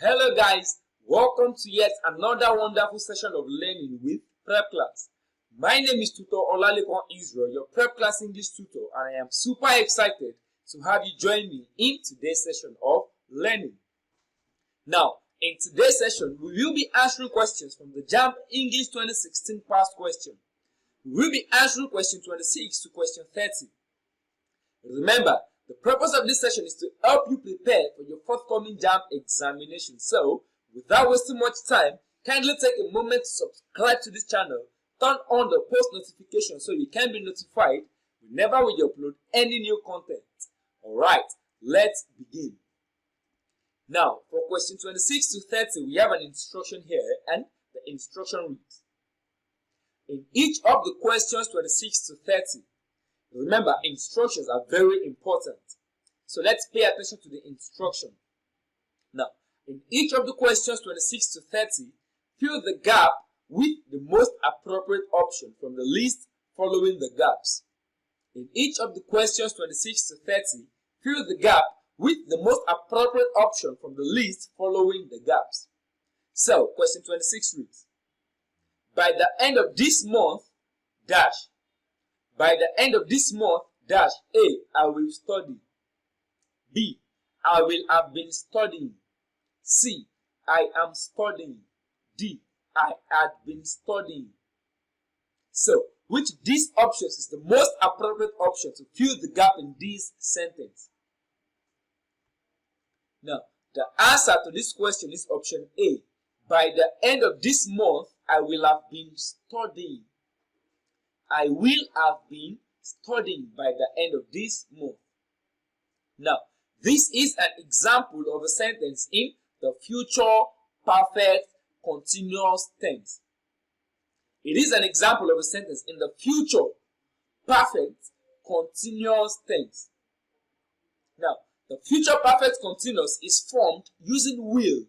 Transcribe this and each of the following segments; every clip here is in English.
Hello guys, welcome to yet another wonderful session of learning with Prepclass. My name is Tutor Olalekan Israel, your Prepclass English tutor, and I am super excited to have you join me in today's session of learning. Now, in today's session, we will be answering questions from the Jamb English 2016 past question. We will be answering question 26 to question 30. Remember, the purpose of this session is to help you prepare for your forthcoming Jamb examination. So, without wasting much time, kindly take a moment to subscribe to this channel, turn on the post notification so you can be notified whenever we upload any new content. Alright, let's begin. Now, for question 26 to 30, we have an instruction here, and the instruction reads: in each of the questions 26 to 30, remember, instructions are very important. So let's pay attention to the instruction. Now, in each of the questions 26 to 30, fill the gap with the most appropriate option from the list following the gaps. In each of the questions 26 to 30, fill the gap with the most appropriate option from the list following the gaps. So, question 26 reads: by the end of this month, dash. By the end of this month, dash. A, I will study. B, I will have been studying. C, I am studying. D, I had been studying. So, which of these options is the most appropriate option to fill the gap in this sentence? Now, the answer to this question is option A. By the end of this month, I will have been studying. I will have been studying by the end of this month. Now, this is an example of a sentence in the future perfect continuous tense. It is an example of a sentence in the future perfect continuous tense. Now, the future perfect continuous is formed using will.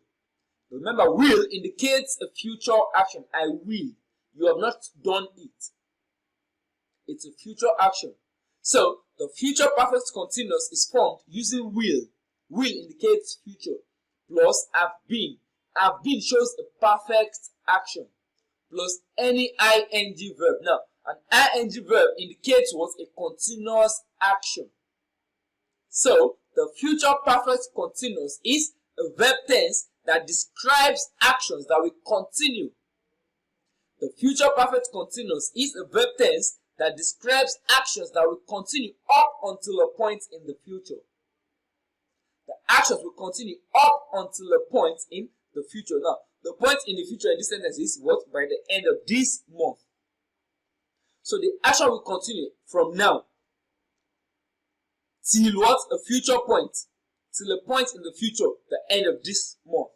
Remember, will indicates a future action. I will. You have not done it. It's a future action. So, the future perfect continuous is formed using will. Will indicates future. Plus have been. Have been shows a perfect action. Plus any ing verb. Now, an ing verb indicates what? A continuous action. So, the future perfect continuous is a verb tense that describes actions that will continue. The future perfect continuous is a verb tense that describes actions that will continue up until a point in the future. The actions will continue up until a point in the future. Now, the point in the future in this sentence is what? By the end of this month. So the action will continue from now till what? A future point. Till a point in the future, the end of this month.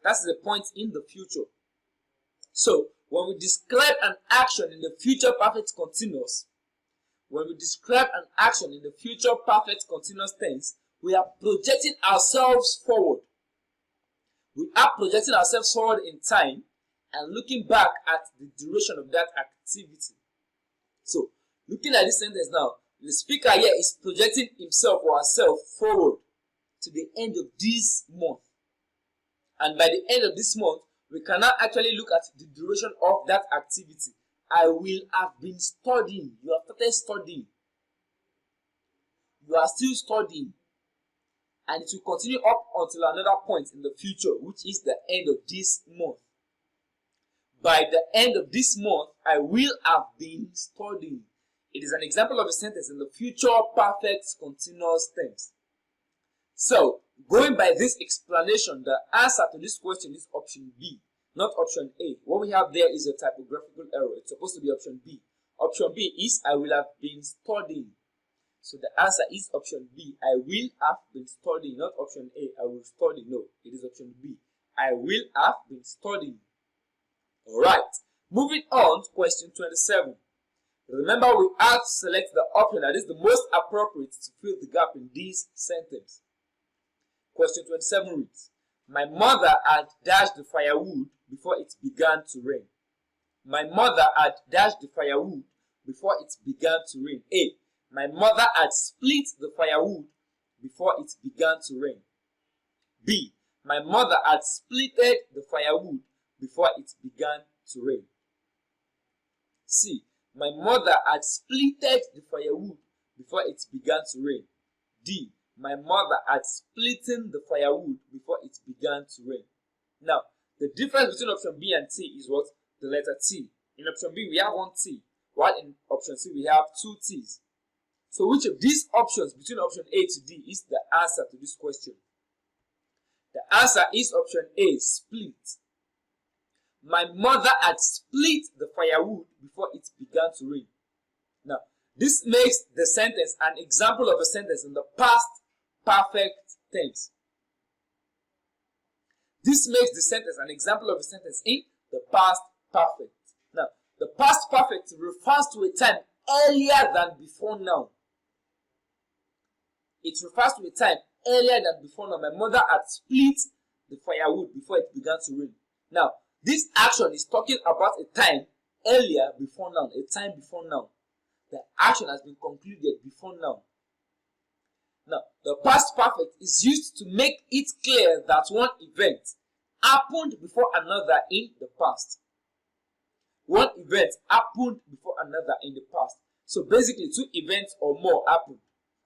That's the point in the future. So, when we describe an action in the future perfect continuous, tense, we are projecting ourselves forward. We are projecting ourselves forward in time and looking back at the duration of that activity. So, looking at this sentence now, the speaker here is projecting himself or herself forward to the end of this month. And by the end of this month, we cannot actually look at the duration of that activity. I will have been studying. You have started studying. You are still studying. And it will continue up until another point in the future, which is the end of this month. By the end of this month, I will have been studying. It is an example of a sentence in the future perfect continuous tense. So, going by this explanation, the answer to this question is option B, not option A. What we have there is a typographical error. It's supposed to be option B. Option B is I will have been studying. So the answer is option B. I will have been studying, not option A. I will study. No, it is option B. I will have been studying. Alright, moving on to question 27. Remember, we have to select the option that is the most appropriate to fill the gap in this sentence. Question 27 reads: my mother had dashed the firewood before it began to rain. My mother had dashed the firewood before it began to rain. A. My mother had split the firewood before it began to rain. B. My mother had splitted the firewood before it began to rain. C. My mother had splitted the firewood before it began to rain. D. My mother had splitting the firewood before it began to rain. Now, the difference between option B and T is what? The letter T. In option B, we have one T, while in option C, we have two T's. So, which of these options between option A to D is the answer to this question? The answer is option A, split. My mother had split the firewood before it began to rain. Now, this makes the sentence an example of a sentence in the past perfect tense. This makes the sentence an example of a sentence in the past perfect. Now, the past perfect refers to a time earlier than before now. It refers to a time earlier than before now. My mother had split the firewood before it began to rain. Now, this action is talking about a time earlier before now, a time before now. The action has been concluded before now. Now, the past perfect is used to make it clear that one event happened before another in the past. One event happened before another in the past. So basically, two events or more happened.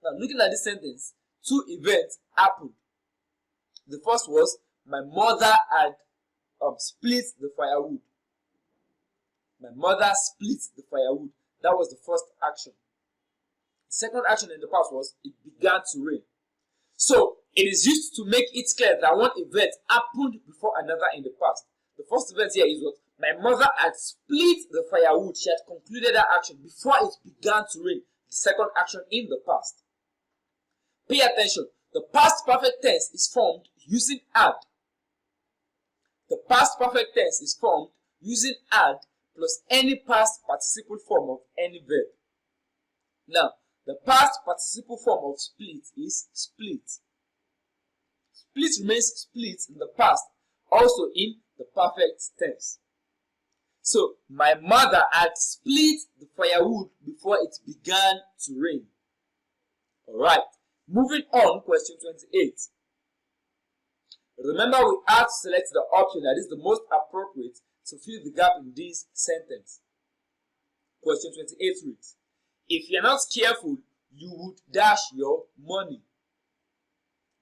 Now, looking at this sentence, two events happened. The first was my mother had split the firewood. My mother split the firewood. That was the first action. The second action in the past was it began to rain. So it is used to make it clear that one event happened before another in the past. The first event here is what? My mother had split the firewood. She had concluded that action before it began to rain. The second action in the past. Pay attention. The past perfect tense is formed using had. The past perfect tense is formed using had plus any past participle form of any verb. Now, the past participle form of split is split. Split remains split in the past, also in the perfect tense. So, my mother had split the firewood before it began to rain. Alright, moving on, question 28. Remember, we have to select the option that is the most appropriate to fill the gap in this sentence. Question 28 reads, if you are not careful, you would dash your money.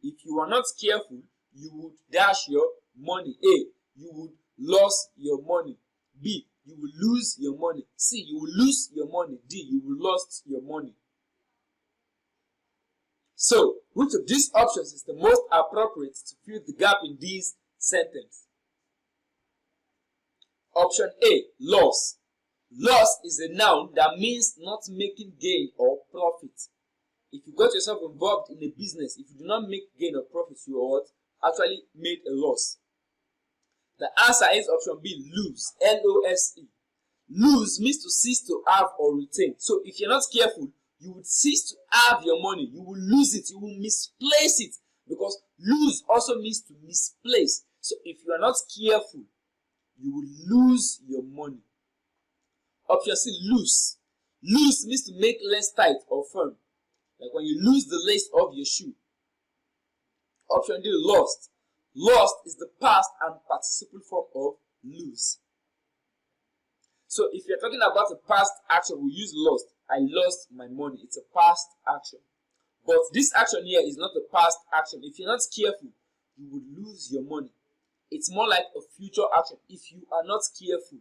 If you are not careful, you would dash your money. A. You would lose your money. B. You will lose your money. C. You will lose your money. D. You will lose your money. So, which of these options is the most appropriate to fill the gap in this sentence? Option A, loss. Loss is a noun that means not making gain or profit. If you got yourself involved in a business, if you do not make gain or profit, you are what? Actually made a loss. The answer is option B, lose. L-O-S-E. Lose means to cease to have or retain. So if you're not careful, you would cease to have your money. You will lose it. You will misplace it. Because lose also means to misplace. So if you are not careful, you will lose your money. Option C, loose. Loose means to make less tight or firm. Like when you lose the lace of your shoe. Option D, lost. Lost is the past and participle form of lose. So if you're talking about a past action, we use lost. I lost my money. It's a past action. But this action here is not a past action. If you're not careful, you will lose your money. It's more like a future action if you are not careful.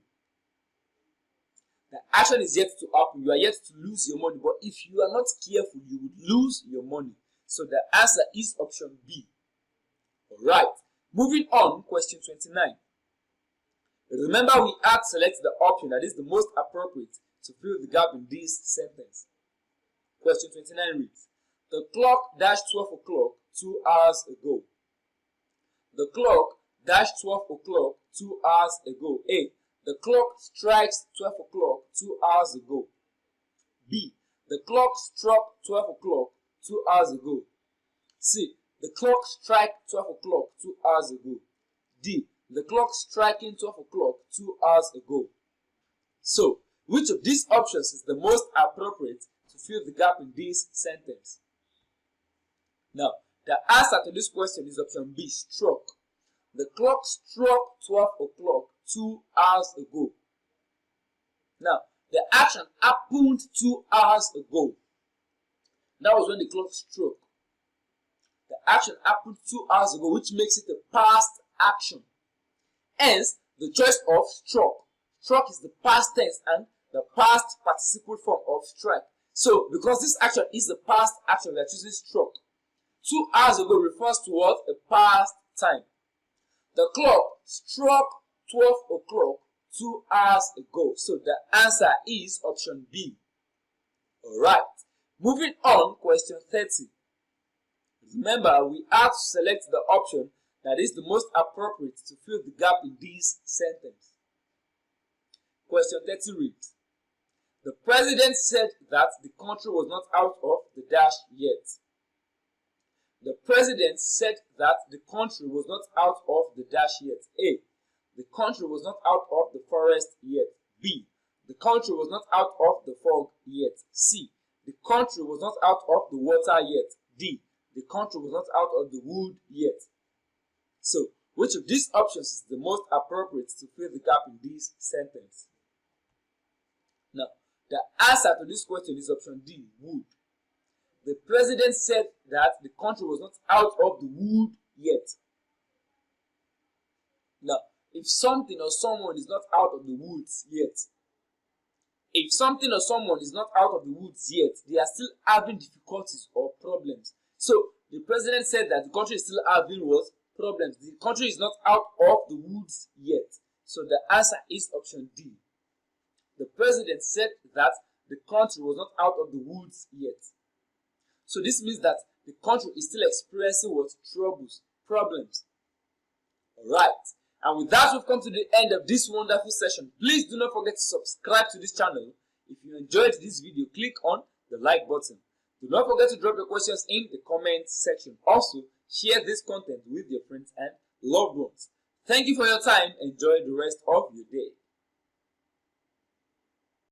The action is yet to happen. You are yet to lose your money. But if you are not careful, you would lose your money. So the answer is option B. Alright. Moving on, question 29. Remember, we had to select the option that is the most appropriate to fill the gap in this sentence. Question 29 reads, the clock dashed 12 o'clock 2 hours ago. The clock dashed 12 o'clock 2 hours ago. A. The clock strikes 12 o'clock 2 hours ago. B. The clock struck 12 o'clock 2 hours ago. C. The clock struck 12 o'clock 2 hours ago. D. The clock striking 12 o'clock 2 hours ago. So, which of these options is the most appropriate to fill the gap in this sentence? Now, the answer to this question is option B, struck. The clock struck 12 o'clock 2 hours ago. Now, the action happened 2 hours ago. That was when the clock struck. The action happened 2 hours ago, which makes it a past action. Hence, the choice of struck. Struck is the past tense and the past participle form of strike. So, because this action is the past action, we are choosing struck. 2 hours ago refers to what? A past time. The clock struck 12 o'clock 2 hours ago. So, the answer is option B. Alright. Moving on, question 30. Remember, we have to select the option that is the most appropriate to fill the gap in this sentence. Question 30 reads, the president said that the country was not out of the dash yet. The president said that the country was not out of the dash yet. A. The country was not out of the forest yet. B. The country was not out of the fog yet. C. The country was not out of the water yet. D. The country was not out of the wood yet. So, which of these options is the most appropriate to fill the gap in this sentence? Now, the answer to this question is option D, wood. The president said that the country was not out of the wood yet. Now, if something or someone is not out of the woods yet, if something or someone is not out of the woods yet, they are still having difficulties or problems. So, the president said that the country is still having what? Problems. The country is not out of the woods yet. So, the answer is option D. The president said that the country was not out of the woods yet. So, this means that the country is still experiencing what? Troubles, problems. Alright. And with that, we've come to the end of this wonderful session. Please do not forget to subscribe to this channel. If you enjoyed this video, click on the like button. Do not forget to drop your questions in the comment section. Also, share this content with your friends and loved ones. Thank you for your time. Enjoy the rest of your day.